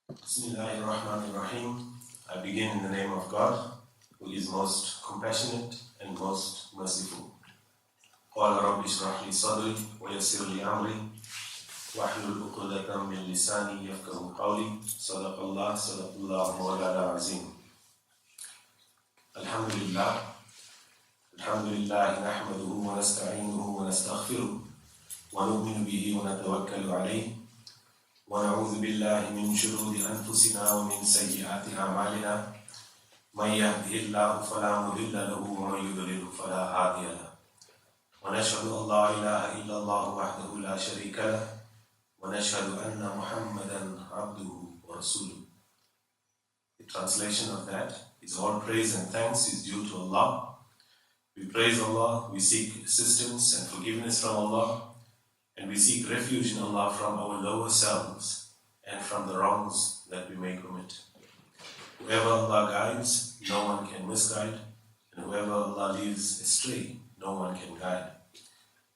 Bismillahirrahmanirrahim. I begin in the name of God, who is most compassionate and most merciful. قال رب اشرح لي صدري ويسر لي أمري واحلل عقدة من لساني يفقهوا قولي صدق الله مولانا العظيم. الحمد لله نحمده ونستعينه ونستغفره ونؤمن به ونتوكل عليه ونعوذ بالله من شرور أنفسنا ومن سيئات أعمالنا من يهده الله فلا مضل له ومن يضلل فلا هادي له ونشهد أن لا إله إلا الله وحده لا شريك له ونشهد أن محمدا عبده ورسوله. The translation of that is all praise and thanks is due to Allah. We praise Allah, we seek assistance and forgiveness from Allah, and we seek refuge in Allah from our lower selves and from the wrongs that we may commit. Whoever Allah guides, no one can misguide, and whoever Allah leaves astray, no one can guide.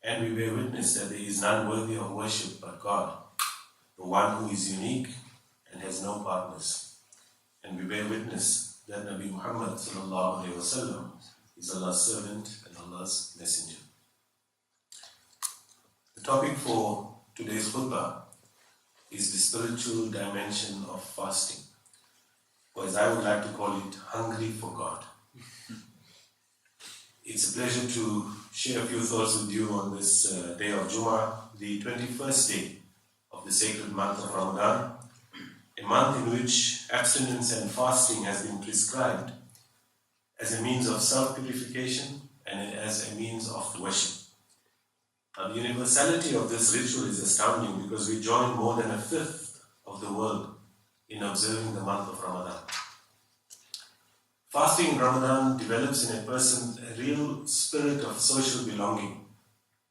And we bear witness that there is none worthy of worship but God, the one who is unique and has no partners. And we bear witness that Nabi Muhammad sallallahu alaihi wasallam is Allah's servant and Allah's messenger. The topic for today's khutbah is the spiritual dimension of fasting, or as I would like to call it, hungry for God. It's a pleasure to share a few thoughts with you on this day of Jummah, the 21st day of the sacred month of Ramadan, a month in which abstinence and fasting has been prescribed as a means of self-purification and as a means of worship. Now, the universality of this ritual is astounding because we join more than a fifth of the world in observing the month of Ramadan. Fasting in Ramadan develops in a person a real spirit of social belonging,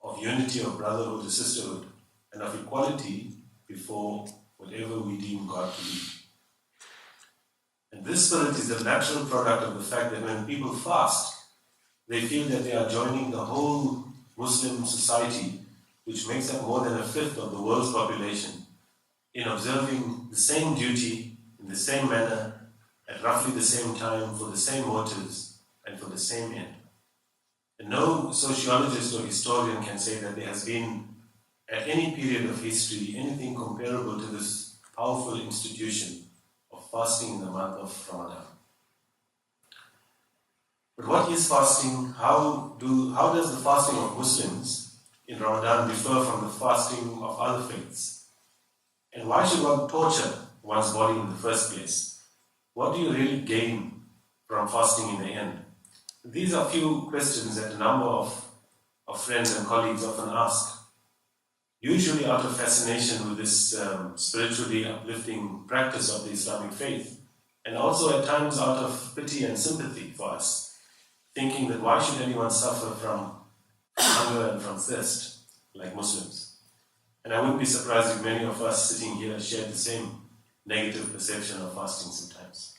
of unity, of brotherhood or sisterhood, and of equality before whatever we deem God to be. And this spirit is the natural product of the fact that when people fast, they feel that they are joining the whole Muslim society, which makes up more than a fifth of the world's population, in observing the same duty in the same manner at roughly the same time for the same motives and for the same end. And no sociologist or historian can say that there has been at any period of history anything comparable to this powerful institution of fasting in the month of Ramadan. But what is fasting? How does the fasting of Muslims in Ramadan differ from the fasting of other faiths? And why should one torture one's body in the first place? What do you really gain from fasting in the end? These are few questions that a number of friends and colleagues often ask, usually out of fascination with this spiritually uplifting practice of the Islamic faith, and also at times out of pity and sympathy for us, thinking that why should anyone suffer from hunger and from thirst like Muslims? And I wouldn't be surprised if many of us sitting here share the same negative perception of fasting sometimes.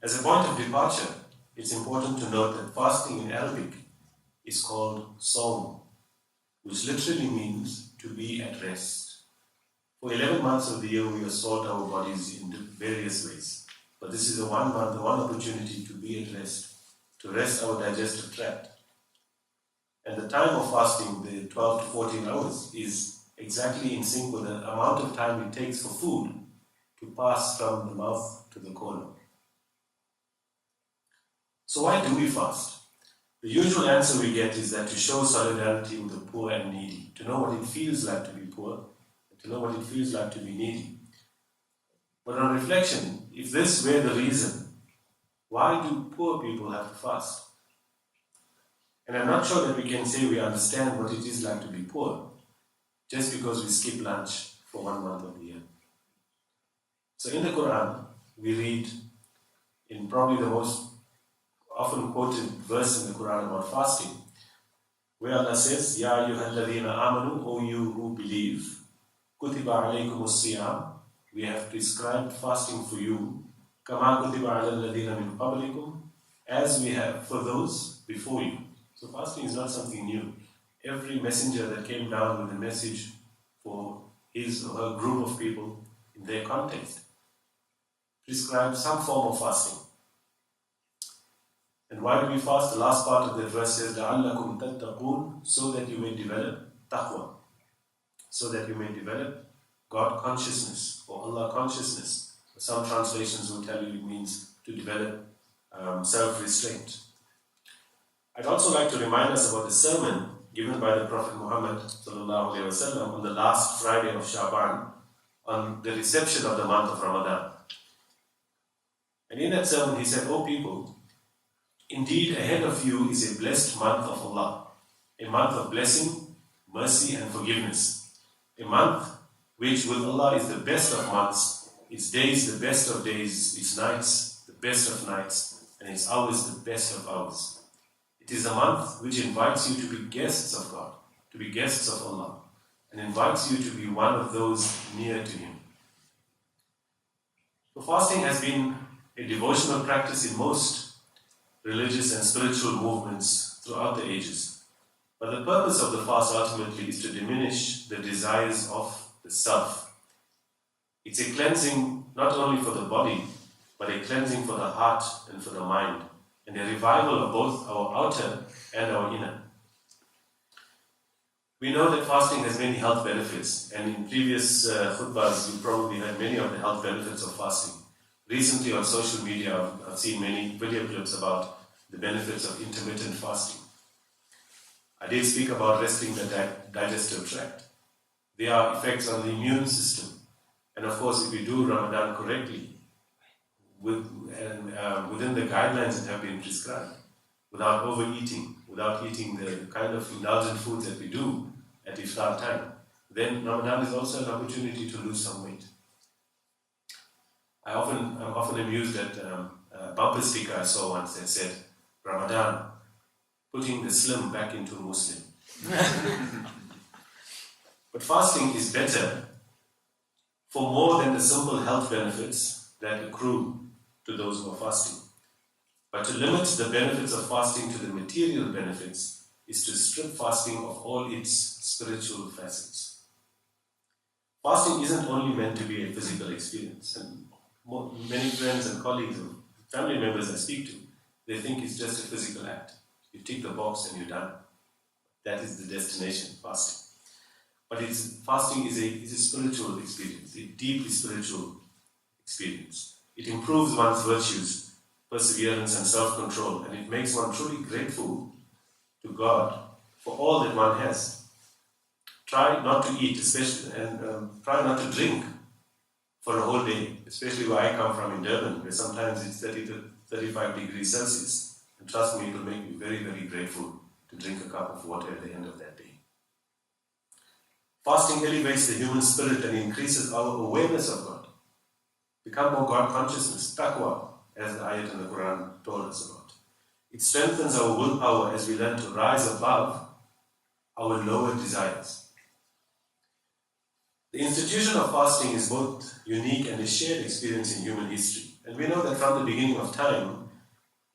As a point of departure, it's important to note that fasting in Arabic is called Sawm, which literally means to be at rest. For 11 months of the year, we assault our bodies in various ways. But this is the one month, the one opportunity to be at rest, to rest our digestive tract. And the time of fasting, the 12 to 14 hours, is exactly in sync with the amount of time it takes for food to pass from the mouth to the colon. So why do we fast? The usual answer we get is that to show solidarity with the poor and needy, to know what it feels like to be poor, and to know what it feels like to be needy. But on reflection, if this were the reason, why do poor people have to fast? And I'm not sure that we can say we understand what it is like to be poor just because we skip lunch for 1 month of the year. So in the Quran, we read in probably the most often quoted verse in the Quran about fasting, where Allah says, Ya ayyuhalladhina amanu, O you who believe, kutiba alaykumus siyam, we have prescribed fasting for you, kama kutiba ala alladhina min qablikum, as we have for those before you. So fasting is not something new. Every messenger that came down with a message for his or her group of people in their context, prescribe some form of fasting. And why do we fast? The last part of the verse says, لَعَلَّكُمْ تَتَّقُونَ, so that you may develop taqwa, so that you may develop God consciousness or Allah consciousness. Some translations will tell you it means to develop self-restraint. I'd also like to remind us about the sermon given by the Prophet Muhammad ﷺ on the last Friday of Shaban on the reception of the month of Ramadan. And in that sermon he said, "O people, indeed ahead of you is a blessed month of Allah, a month of blessing, mercy and forgiveness, a month which with Allah is the best of months, its days the best of days, its nights the best of nights, and its hours the best of hours. It is a month which invites you to be guests of God, to be guests of Allah, and invites you to be one of those near to Him." So fasting has been a devotional practice in most religious and spiritual movements throughout the ages. But the purpose of the fast ultimately is to diminish the desires of the self. It's a cleansing not only for the body, but a cleansing for the heart and for the mind, and a revival of both our outer and our inner. We know that fasting has many health benefits, and in previous khutbahs you probably heard many of the health benefits of fasting. Recently on social media I've seen many video clips about the benefits of intermittent fasting. I did speak about resting the digestive tract. There are effects on the immune system, and of course if we do Ramadan correctly, within the guidelines that have been prescribed, without overeating, without eating the kind of indulgent foods that we do at iftar time, then Ramadan is also an opportunity to lose some weight. I'm often amused at a bumper sticker I saw once that said, "Ramadan, putting the slim back into Muslim." But fasting is better for more than the simple health benefits that accrue to those who are fasting. But to limit the benefits of fasting to the material benefits is to strip fasting of all its spiritual facets. Fasting isn't only meant to be a physical experience, and many friends and colleagues and family members I speak to, they think it's just a physical act. You tick the box and you're done. That is the destination, fasting. But fasting is a spiritual experience, a deeply spiritual experience. It improves one's virtues, perseverance and self-control, and it makes one truly grateful to God for all that one has. Try not to eat, especially, and try not to drink for a whole day, especially where I come from in Durban, where sometimes it's 30 to 35 degrees Celsius. And trust me, it will make me very, very grateful to drink a cup of water at the end of that day. Fasting elevates the human spirit and increases our awareness of God. Become more God consciousness, taqwa, as the ayat in the Quran told us about. It strengthens our willpower as we learn to rise above our lower desires. The institution of fasting is both unique and a shared experience in human history. And we know that from the beginning of time,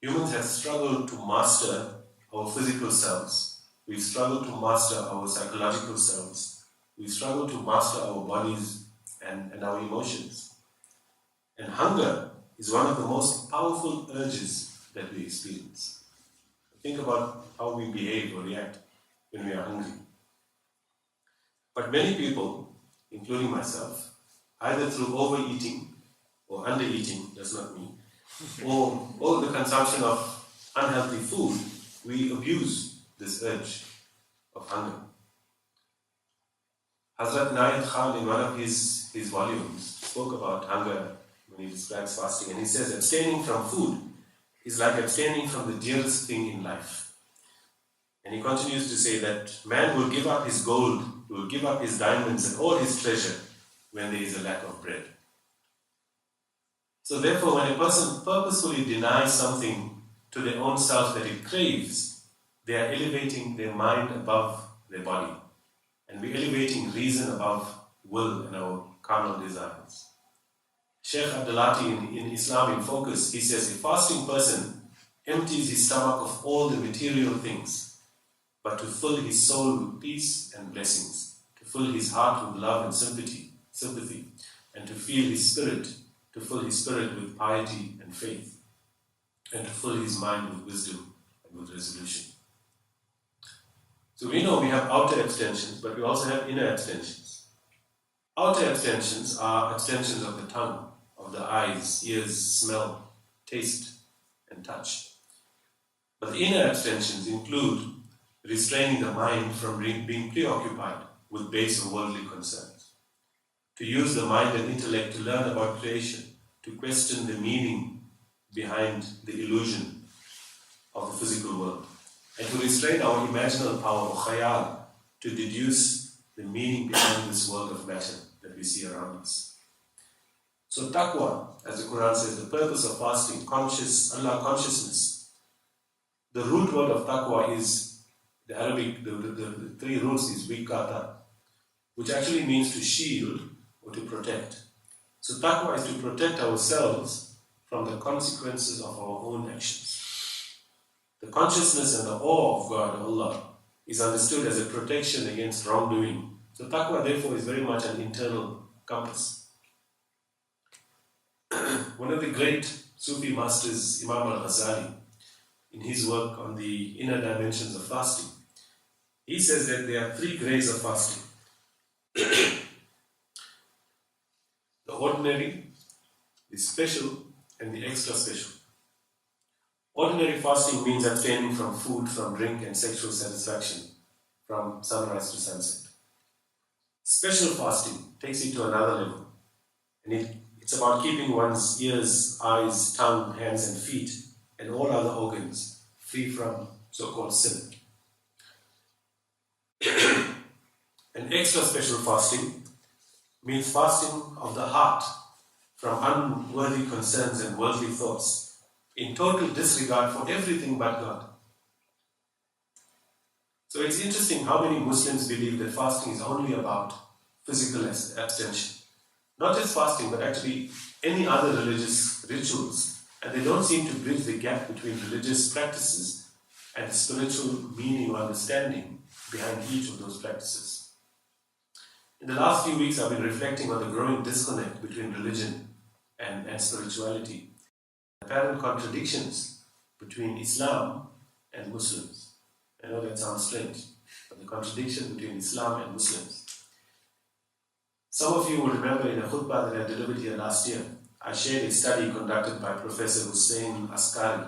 humans have struggled to master our physical selves. We've struggled to master our psychological selves. We've struggled to master our bodies and our emotions. And hunger is one of the most powerful urges that we experience. Think about how we behave or react when we are hungry. But many people, including myself, either through overeating or undereating, that's not me, or the consumption of unhealthy food, we abuse this urge of hunger. Hazrat Inayat Khan, in one of his volumes, spoke about hunger when he describes fasting, and he says abstaining from food is like abstaining from the dearest thing in life. And he continues to say that man will give up his gold, will give up his diamonds and all his treasure when there is a lack of bread. So therefore, when a person purposefully denies something to their own self that it craves, they are elevating their mind above their body. And we're elevating reason above will and our carnal desires. Sheikh Abdulati in Islam in Focus, he says, a fasting person empties his stomach of all the material things, but to fill his soul with peace and blessings, to fill his heart with love and sympathy, and to feel His Spirit, to fill His Spirit with piety and faith, and to fill his mind with wisdom and with resolution. So we know we have outer abstentions, but we also have inner abstentions. Outer abstentions are abstentions of the tongue, of the eyes, ears, smell, taste, and touch. But the inner abstentions include restraining the mind from being preoccupied with base or worldly concerns, to use the mind and intellect to learn about creation, to question the meaning behind the illusion of the physical world, and to restrain our imaginal power or khayal to deduce the meaning behind this world of matter that we see around us. So taqwa, as the Quran says, the purpose of fasting, Allah consciousness. The root word of taqwa is the Arabic, the three roots is wiqata, which actually means to shield or to protect. So taqwa is to protect ourselves from the consequences of our own actions. The consciousness and the awe of God, Allah, is understood as a protection against wrongdoing. So taqwa, therefore, is very much an internal compass. One of the great Sufi masters, Imam Al-Ghazali, in his work on the inner dimensions of fasting, he says that there are three grades of fasting. The ordinary, the special, and the extra special. Ordinary fasting means abstaining from food, from drink and sexual satisfaction from sunrise to sunset. Special fasting takes it to another level, and it's about keeping one's ears, eyes, tongue, hands and feet and all other organs free from so-called sin. An extra special fasting means fasting of the heart from unworthy concerns and worldly thoughts, in total disregard for everything but God. So it's interesting how many Muslims believe that fasting is only about physical abstention. Not just fasting, but actually any other religious rituals. And they don't seem to bridge the gap between religious practices and the spiritual meaning or understanding behind each of those practices. In the last few weeks, I've been reflecting on the growing disconnect between religion and spirituality. Apparent contradictions between Islam and Muslims. I know that sounds strange, but the contradiction between Islam and Muslims. Some of you will remember in a khutbah that I delivered here last year, I shared a study conducted by Professor Hussein Askari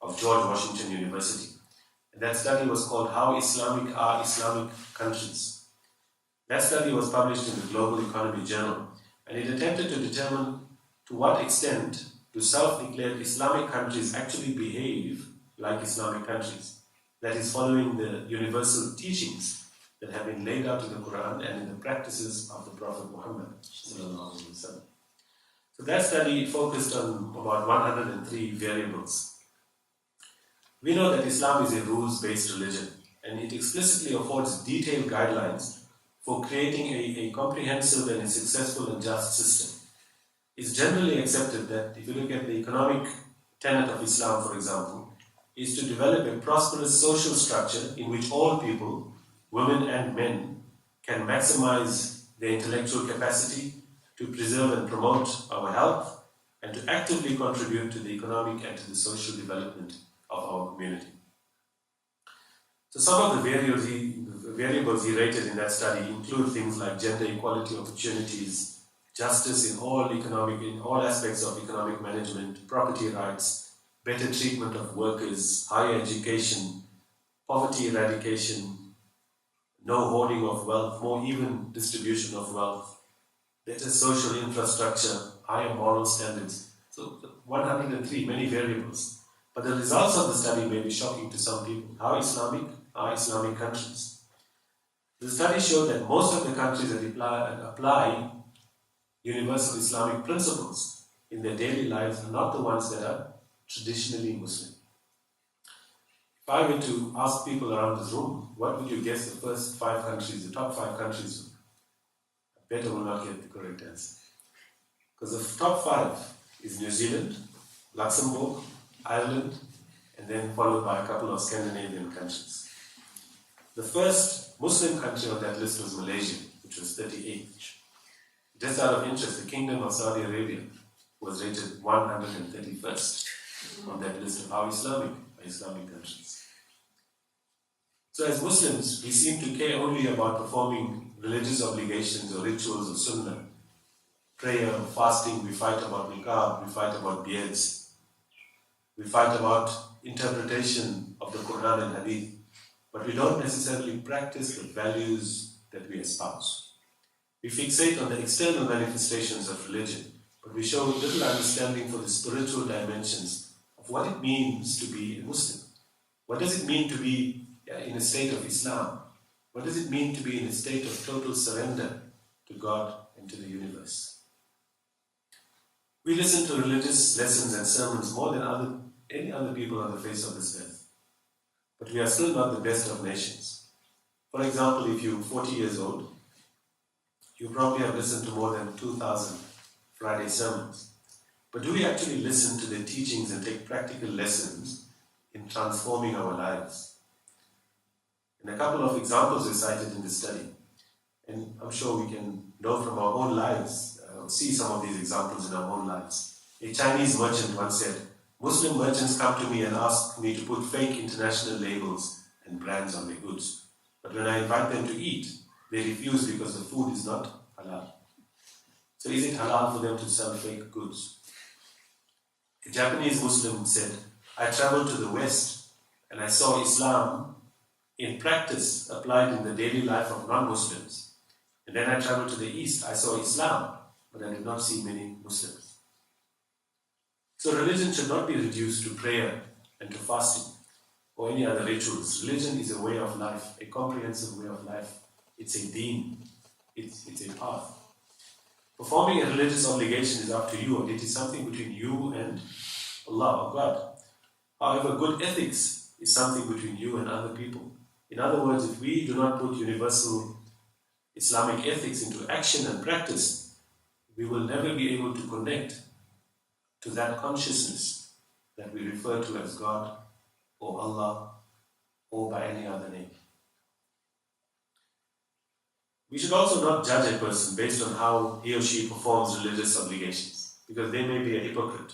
of George Washington University. And that study was called How Islamic Are Islamic Countries. That study was published in the Global Economy Journal, and it attempted to determine to what extent do self-declared Islamic countries actually behave like Islamic countries, that is, following the universal teachings that have been laid out in the Quran and in the practices of the Prophet Muhammad. So that study focused on about 103 variables. We know that Islam is a rules-based religion, and it explicitly affords detailed guidelines for creating a comprehensive and a successful and just system. It's generally accepted that if you look at the economic tenet of Islam, for example, is to develop a prosperous social structure in which all people, women and men, can maximize their intellectual capacity to preserve and promote our health and to actively contribute to the economic and to the social development of our community. So some of the variables he rated in that study include things like gender equality opportunities, justice in all aspects of economic management, property rights, better treatment of workers, higher education, poverty eradication, no hoarding of wealth, more even distribution of wealth, better social infrastructure, higher moral standards. So 103, many variables. But the results of the study may be shocking to some people. How Islamic are Islamic countries? The study showed that most of the countries that apply universal Islamic principles in their daily lives are not the ones that are traditionally Muslim. If I were to ask people around this room, what would you guess the first 5 countries, the top 5 countries? I bet I will not get the correct answer. Because the top 5 is New Zealand, Luxembourg, Ireland, and then followed by a couple of Scandinavian countries. The first Muslim country on that list was Malaysia, which was 38th. Just out of interest, the Kingdom of Saudi Arabia was rated 131st on that list of how Islamic countries. So as Muslims, we seem to care only about performing religious obligations or rituals or sunnah. Prayer or fasting, we fight about niqab, we fight about beards. We fight about interpretation of the Quran and Hadith. But we don't necessarily practice the values that we espouse. We fixate on the external manifestations of religion, but we show little understanding for the spiritual dimensions of what it means to be a Muslim. What does it mean to be in a state of Islam? What does it mean to be in a state of total surrender to God and to the universe? We listen to religious lessons and sermons more than any other people on the face of this earth. But we are still not the best of nations. For example, if you're 40 years old, you probably have listened to more than 2,000 Friday sermons. But do we actually listen to the teachings and take practical lessons in transforming our lives? And a couple of examples are cited in this study. And I'm sure we can know from our own lives, see some of these examples in our own lives. A Chinese merchant once said, Muslim merchants come to me and ask me to put fake international labels and brands on their goods. But when I invite them to eat, they refuse because the food is not halal. So is it halal for them to sell fake goods? A Japanese Muslim said, I traveled to the West and I saw Islam in practice applied in the daily life of non-Muslims. And then I traveled to the East, I saw Islam, but I did not see many Muslims. So religion should not be reduced to prayer and to fasting or any other rituals. Religion is a way of life, a comprehensive way of life. It's a deen. It's a path. Performing a religious obligation is up to you, and it is something between you and Allah or God. However, good ethics is something between you and other people. In other words, if we do not put universal Islamic ethics into action and practice, we will never be able to connect to that consciousness that we refer to as God or Allah or by any other name. We should also not judge a person based on how he or she performs religious obligations, because they may be a hypocrite,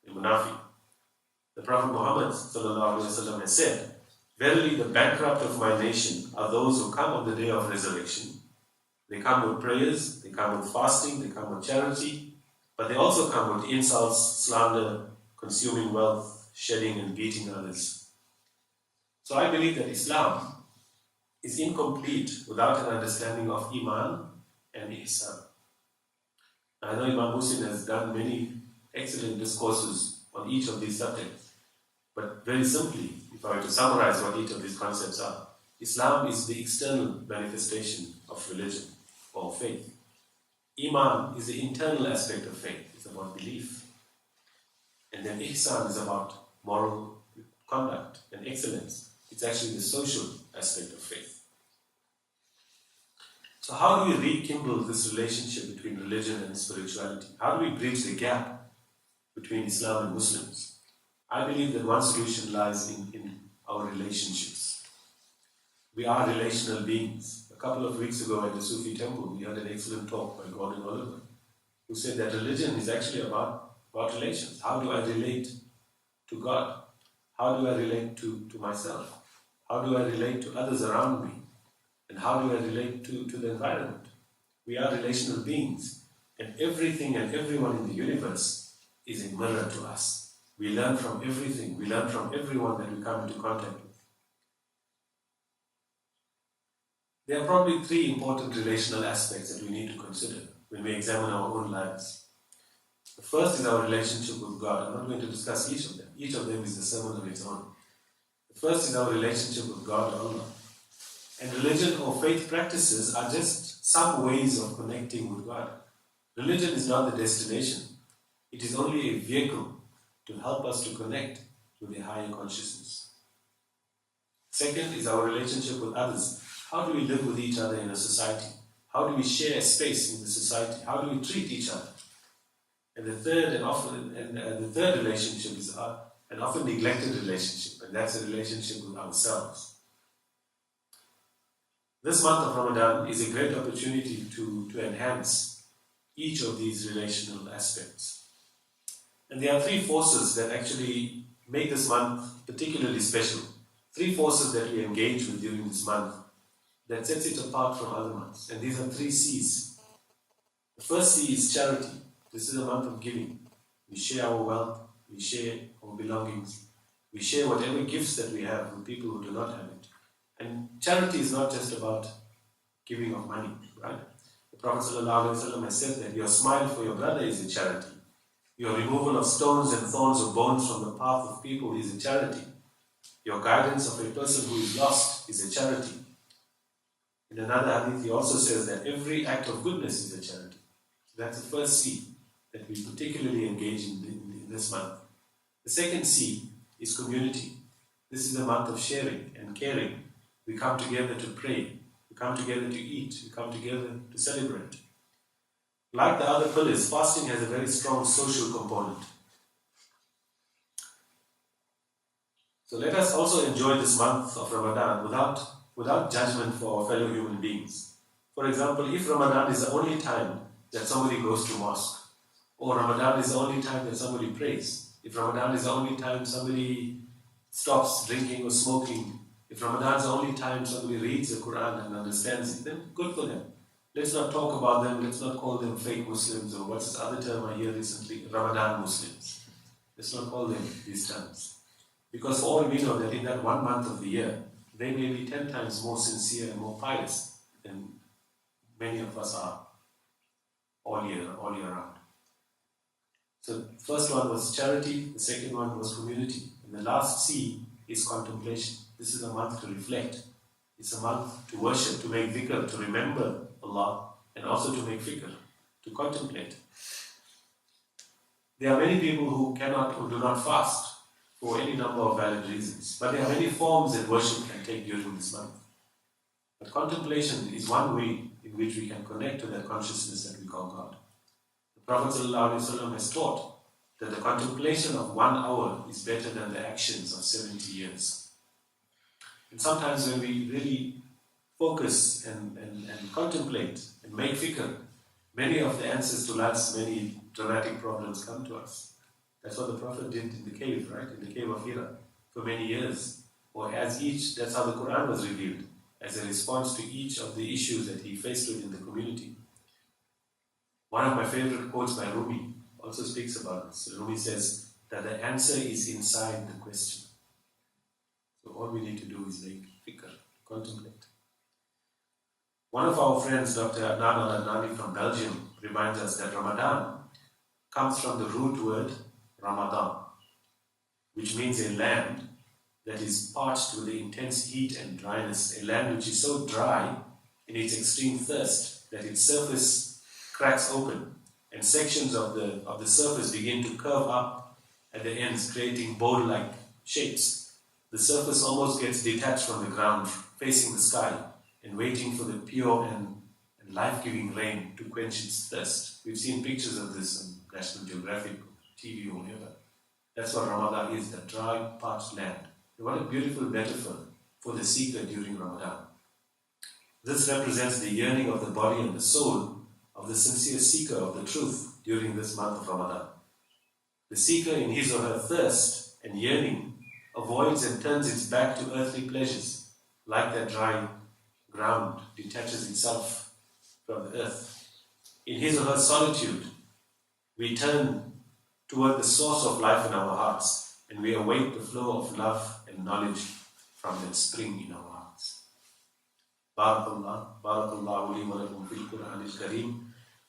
a munafi. The Prophet Muhammad ﷺ has said, verily the bankrupt of my nation are those who come on the day of resurrection. They come with prayers, they come with fasting, they come with charity, but they also come with insults, slander, consuming wealth, shedding and beating others. So I believe that Islam is incomplete without an understanding of Iman and Ihsan. I know Imam Hussein has done many excellent discourses on each of these subjects, but very simply, if I were to summarize what each of these concepts are, Islam is the external manifestation of religion or faith. Iman is the internal aspect of faith, it's about belief. And then Ihsan is about moral conduct and excellence. It's actually the social aspect of faith. So how do we rekindle this relationship between religion and spirituality? How do we bridge the gap between Islam and Muslims? I believe that one solution lies in our relationships. We are relational beings. A couple of weeks ago at the Sufi temple, we had an excellent talk by Gordon Oliver, who said that religion is actually about relations. How do I relate to God? How do I relate to myself? How do I relate to others around me? And how do I relate to the environment? We are relational beings, and everything and everyone in the universe is a mirror to us. We learn from everything. We learn from everyone that we come into contact with. There are probably three important relational aspects that we need to consider when we examine our own lives. The first is our relationship with God. I'm not going to discuss each of them. Each of them is a sermon of its own. The first is our relationship with God, Allah. And religion or faith practices are just some ways of connecting with God. Religion is not the destination. It is only a vehicle to help us to connect with a higher consciousness. Second is our relationship with others. How do we live with each other in a society? How do we share space in the society? How do we treat each other? And the third relationship is an often neglected relationship, and that's a relationship with ourselves. This month of Ramadan is a great opportunity to enhance each of these relational aspects. And there are three forces that actually make this month particularly special. Three forces that we engage with during this month that sets it apart from other months. And these are three C's. The first C is charity. This is a month of giving. We share our wealth, we share our belongings, we share whatever gifts that we have with people who do not have it. And charity is not just about giving of money, right? The Prophet ﷺ has said that your smile for your brother is a charity. Your removal of stones and thorns or bones from the path of people is a charity. Your guidance of a person who is lost is a charity. In another hadith, he also says that every act of goodness is a charity. So that's the first C that we particularly engage in this month. The second C is community. This is a month of sharing and caring. We come together to pray. We come together to eat. We come together to celebrate. Like the other pillars, fasting has a very strong social component. So let us also enjoy this month of Ramadan without judgment for our fellow human beings. For example, if Ramadan is the only time that somebody goes to mosque, or Ramadan is the only time that somebody prays, if Ramadan is the only time somebody stops drinking or smoking, if Ramadan is the only time somebody reads the Quran and understands it, then good for them. Let's not talk about them, let's not call them fake Muslims, or what's this other term I hear recently, Ramadan Muslims. Let's not call them these terms. Because for all we know that in that 1 month of the year, they may be 10 times more sincere and more pious than many of us are all year round. So the first one was charity, the second one was community, and the last C is contemplation. This is a month to reflect. It's a month to worship, to make dhikr, to remember Allah, and also to make fikr, to contemplate. There are many people who do not fast for any number of valid reasons, but there are many forms that worship can take during this month. But contemplation is one way in which we can connect to that consciousness that we call God. The Prophet ﷺ has taught that the contemplation of 1 hour is better than the actions of 70 years. And sometimes when we really focus and contemplate and make fikr, many of the answers to life's many dramatic problems come to us. That's what the Prophet did in the cave, right? In the cave of Hira for many years. Or that's how the Quran was revealed, as a response to each of the issues that he faced with in the community. One of my favorite quotes by Rumi also speaks about this. Rumi says that the answer is inside the question. So all we need to do is make fikr, contemplate. One of our friends, Dr. Adnan Al-Adnani from Belgium, reminds us that Ramadan comes from the root word Ramadan, which means a land that is parched with the intense heat and dryness, a land which is so dry in its extreme thirst that its surface cracks open and sections of the surface begin to curve up at the ends, creating bowl-like shapes. The surface almost gets detached from the ground, facing the sky and waiting for the pure and life-giving rain to quench its thirst. We've seen pictures of this on National Geographic, TV, or whatever. That's what Ramadan is, the dry, parched land. And what a beautiful metaphor for the seeker during Ramadan. This represents the yearning of the body and the soul of the sincere seeker of the truth during this month of Ramadan. The seeker, in his or her thirst and yearning, avoids and turns its back to earthly pleasures, like that dry ground detaches itself from the earth. In his or her solitude, we turn toward the source of life in our hearts, and we await the flow of love and knowledge from that spring in our hearts. Barakallahu li wa lakum fil Qur'an al-Kareem,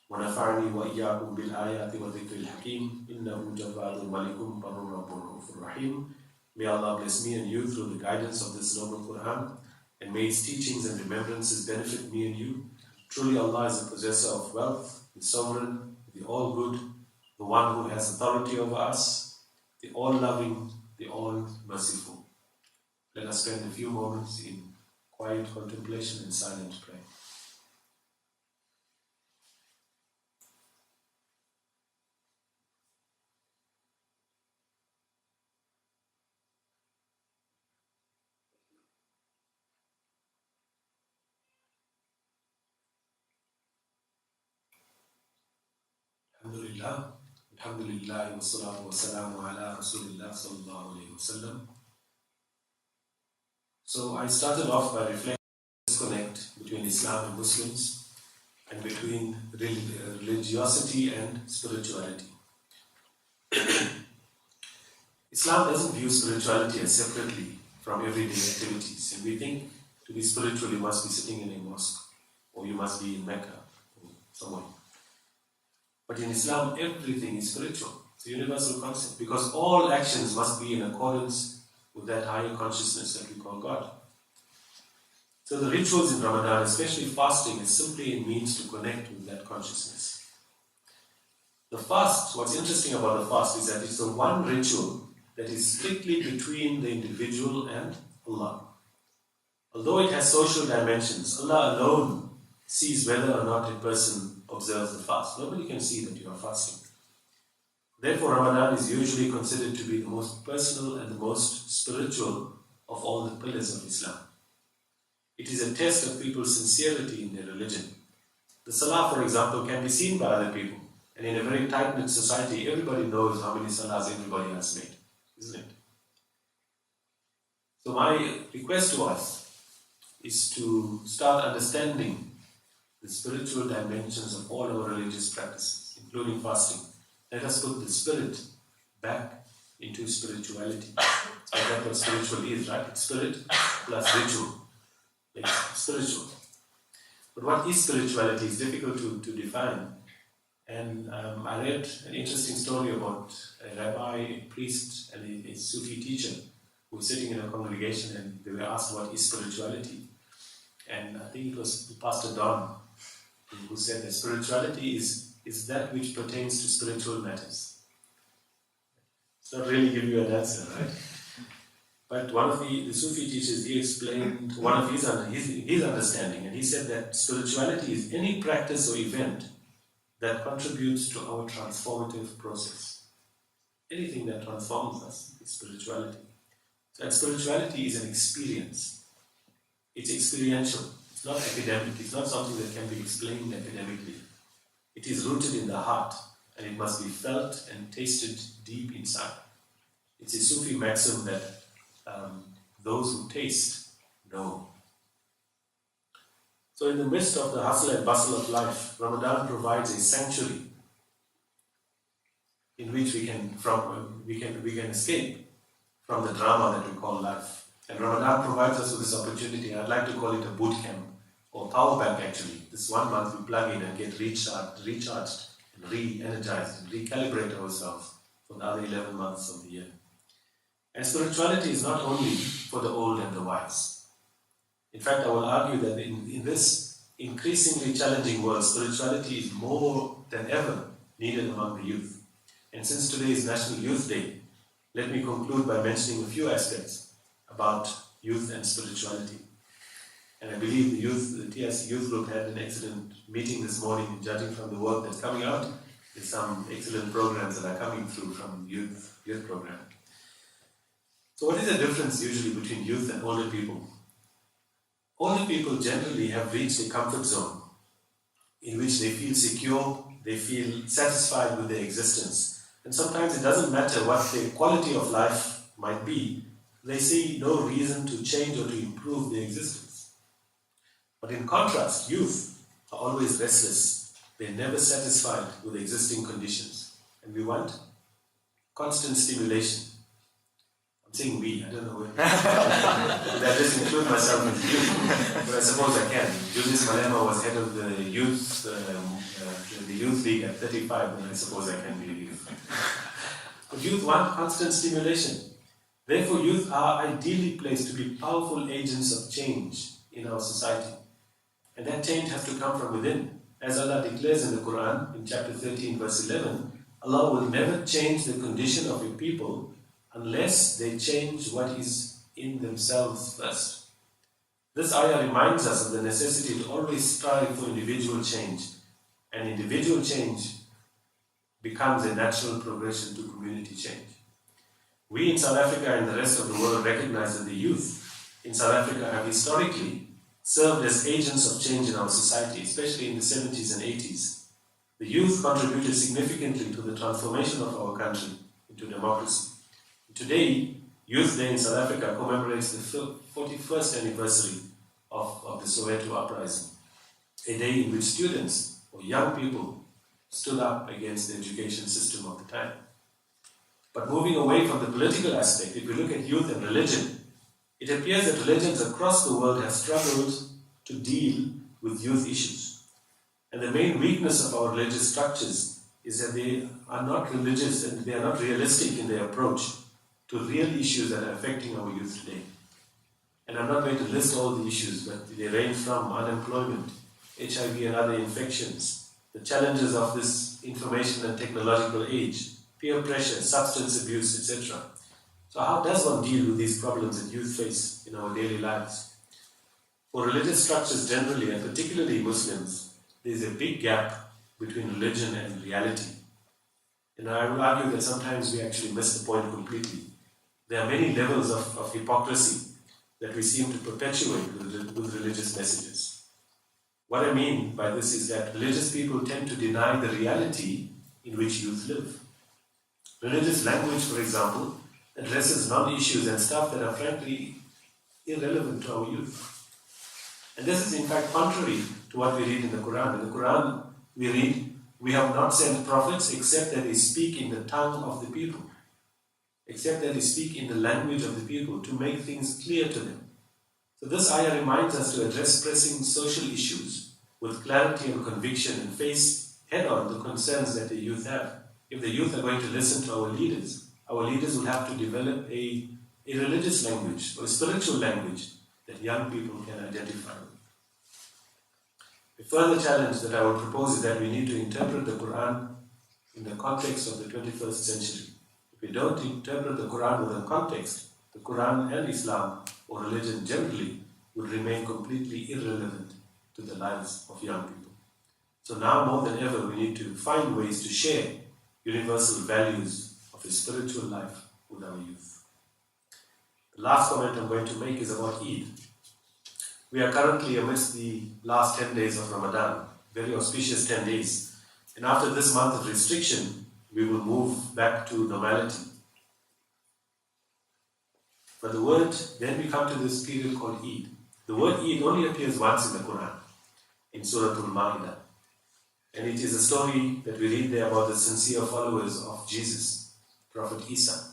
wa nafa'ani wa iyyakum bil ayati wa dhikril hakim, innahu jawadun malikum barrun rabbun ghafurur rahim. May Allah bless me and you through the guidance of this noble Quran, and may its teachings and remembrances benefit me and you. Truly Allah is the possessor of wealth, the sovereign, the all-good, the one who has authority over us, the all-loving, the all-merciful. Let us spend a few moments in quiet contemplation and silent prayer. Alhamdulillah. Alhamdulillah wa salatu wa salamu ala Rasulillah sallallahu alayhi wa sallam. So I started off by reflecting on the disconnect between Islam and Muslims and between religiosity and spirituality. Islam doesn't view spirituality as separately from everyday activities, and we think to be spiritual you must be sitting in a mosque or you must be in Mecca or somewhere. But in Islam, everything is spiritual. It's a universal concept because all actions must be in accordance with that higher consciousness that we call God. So the rituals in Ramadan, especially fasting, is simply a means to connect with that consciousness. The fast, what's interesting about the fast is that it's the one ritual that is strictly between the individual and Allah. Although it has social dimensions, Allah alone sees whether or not a person observes the fast. Nobody can see that you are fasting. Therefore, Ramadan is usually considered to be the most personal and the most spiritual of all the pillars of Islam. It is a test of people's sincerity in their religion. The Salah, for example, can be seen by other people. And in a very tight-knit society, everybody knows how many Salahs everybody has made, isn't it? So my request to us is to start understanding the spiritual dimensions of all our religious practices, including fasting. Let us put the spirit back into spirituality. So that's what spiritual is, right? It's spirit plus ritual. It's spiritual. But what is spirituality is difficult to define. And I read an interesting story about a rabbi, a priest, and a Sufi teacher who was sitting in a congregation and they were asked what is spirituality. And I think it was Pastor Don who said that spirituality is that which pertains to spiritual matters. It's not really giving you an answer, right? But one of the Sufi teachers, he explained one of his understanding, and he said that spirituality is any practice or event that contributes to our transformative process. Anything that transforms us is spirituality. So spirituality is an experience. It's experiential. It's not academic. It's not something that can be explained academically. It is rooted in the heart, and it must be felt and tasted deep inside. It's a Sufi maxim that those who taste know. So in the midst of the hustle and bustle of life, Ramadan provides a sanctuary in which we can escape from the drama that we call life. And Ramadan provides us with this opportunity. I'd like to call it a boot camp or power bank actually. This 1 month we plug in and get recharged and re-energized and recalibrate ourselves for the other 11 months of the year. And spirituality is not only for the old and the wise. In fact, I will argue that in this increasingly challenging world, spirituality is more than ever needed among the youth. And since today is National Youth Day, let me conclude by mentioning a few aspects about youth and spirituality. And I believe the TIC Youth Group had an excellent meeting this morning, and judging from the work that's coming out, there's some excellent programs that are coming through from youth program. So what is the difference usually between youth and older people? Older people generally have reached a comfort zone in which they feel secure, they feel satisfied with their existence. And sometimes it doesn't matter what their quality of life might be, they see no reason to change or to improve their existence. But in contrast, youth are always restless. They're never satisfied with existing conditions. And we want constant stimulation. I'm saying we, I don't know where. I just include myself in youth, but I suppose I can. Julius Malema was head of the youth league at 35, and I suppose I can be a youth. But youth want constant stimulation. Therefore, youth are ideally placed to be powerful agents of change in our society. And that change has to come from within. As Allah declares in the Quran, in chapter 13, verse 11, Allah will never change the condition of a people unless they change what is in themselves first. This ayah reminds us of the necessity to always strive for individual change. And individual change becomes a natural progression to community change. We in South Africa and the rest of the world recognize that the youth in South Africa have historically served as agents of change in our society, especially in the 70s and 80s. The youth contributed significantly to the transformation of our country into democracy. Today, Youth Day in South Africa commemorates the 41st anniversary of the Soweto uprising, a day in which students or young people stood up against the education system of the time. But moving away from the political aspect, if we look at youth and religion, it appears that religions across the world have struggled to deal with youth issues. And the main weakness of our religious structures is that they are not religious and they are not realistic in their approach to real issues that are affecting our youth today. And I'm not going to list all the issues, but they range from unemployment, HIV and other infections, the challenges of this information and technological age, peer pressure, substance abuse, etc. So how does one deal with these problems that youth face in our daily lives? For religious structures generally, and particularly Muslims, there is a big gap between religion and reality. And I would argue that sometimes we actually miss the point completely. There are many levels of hypocrisy that we seem to perpetuate with religious messages. What I mean by this is that religious people tend to deny the reality in which youth live. Religious language, for example, addresses non-issues and stuff that are frankly irrelevant to our youth. And this is in fact contrary to what we read in the Quran. In the Quran we read, "We have not sent prophets except that they speak in the tongue of the people." Except that they speak in the language of the people to make things clear to them. So this ayah reminds us to address pressing social issues with clarity and conviction and face head-on the concerns that the youth have. If the youth are going to listen to our leaders will have to develop a religious language or a spiritual language that young people can identify with. A further challenge that I would propose is that we need to interpret the Quran in the context of the 21st century. If we don't interpret the Quran within context, the Quran and Islam, or religion generally, would remain completely irrelevant to the lives of young people. So now more than ever, we need to find ways to share universal values of a spiritual life with our youth. The last comment I'm going to make is about Eid. We are currently amidst the last 10 days of Ramadan, very auspicious 10 days. And after this month of restriction, we will move back to normality. But then we come to this period called Eid. The word Eid only appears once in the Quran, in Surah Al-Ma'idah. And it is a story that we read there about the sincere followers of Jesus, Prophet Isa.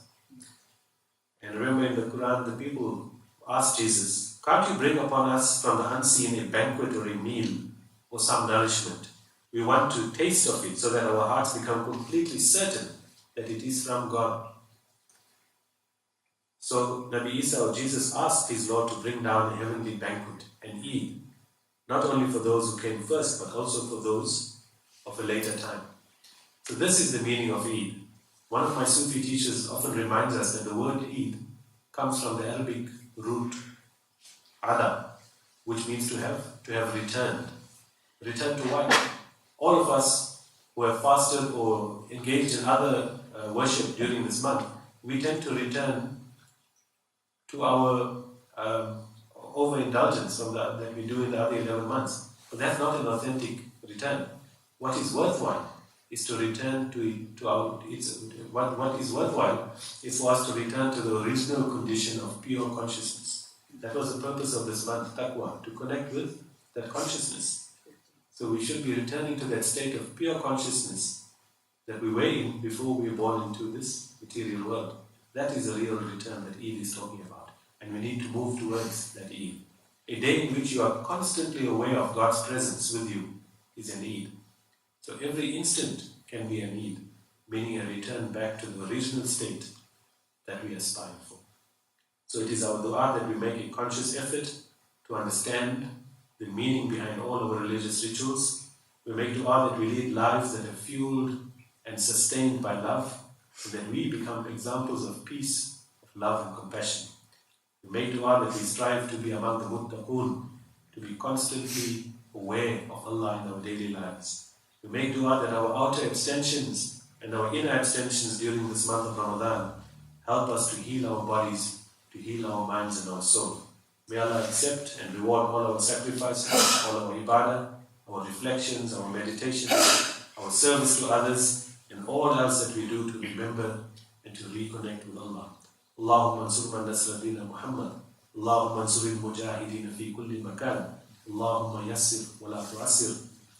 And remember in the Quran, the people asked Jesus, "Can't you bring upon us from the unseen a banquet or a meal or some nourishment? We want to taste of it so that our hearts become completely certain that it is from God." So Nabi Isa or Jesus asked his Lord to bring down a heavenly banquet and Eid, not only for those who came first, but also for those of a later time. So this is the meaning of Eid. One of my Sufi teachers often reminds us that the word Eid comes from the Arabic root Ada, which means to have returned. Returned to what? All of us who have fasted or engaged in other worship during this month, we tend to return to our overindulgence that we do in the other 11 months. But that's not an authentic return. What is worthwhile is to return what is worthwhile is for us to return to the original condition of pure consciousness. That was the purpose of this month, taqwa, to connect with that consciousness. So we should be returning to that state of pure consciousness that we were in before we were born into this material world. That is the real return that Eid is talking about. And we need to move towards that Eid. A day in which you are constantly aware of God's presence with you is an Eid. So every instant can be an Eid, meaning a return back to the original state that we aspire for. So it is our dua that we make a conscious effort to understand the meaning behind all our religious rituals. We make dua that we lead lives that are fueled and sustained by love, so that we become examples of peace, of love and compassion. We make dua that we strive to be among the muttaqun, to be constantly aware of Allah in our daily lives. We make dua that our outer abstentions and our inner abstentions during this month of Ramadan help us to heal our bodies, to heal our minds and our soul. May Allah accept and reward all our sacrifices, all our ibadah, our reflections, our meditations, our service to others, and all else that we do to remember and to reconnect with Allah. Allahumma ansur man nasra dina Muhammad. Allahumma ansur al-mujahideen fi kulli makan. Allahumma yassir wa la tu'assir.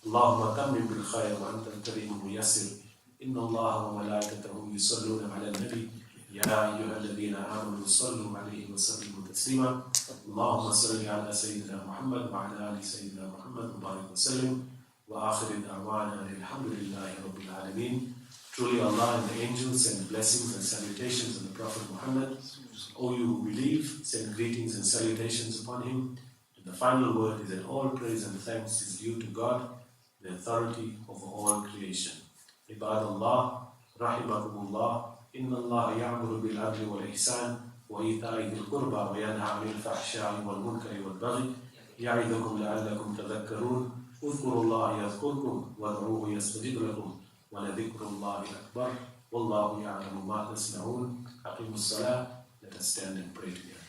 Allahumma tammim bil khayr wa anta al-kareem muyassir. Inna Allah wa malaikatahu yusalluna ala al-nabi. يا أيها الذين آمنوا صلوا عليه وسلموا تسليما اللهم صل على سيدنا محمد وعلى آل سيدنا محمد وبارك وسلم وآخر دعوانا الحمد لله رب العالمين. Truly Allah and the angels send blessings and salutations on the Prophet Muhammad. O you who believe, send greetings and salutations upon him. And the final word is that all praise and thanks is due to God, the authority over all creation. Ibadallah, rahimakumullah. إن الله يأمر بالعدل والإحسان وإيتاء ذي القربى وينهى عن الفحشاء والمنكر والبغي يعظكم لعلكم تذكرون اذكروا الله يذكركم وادعوه يستجب لكم ولذكر الله أكبر والله يعلم ما تصنعون أقيموا الصلاة. Let us stand and pray together.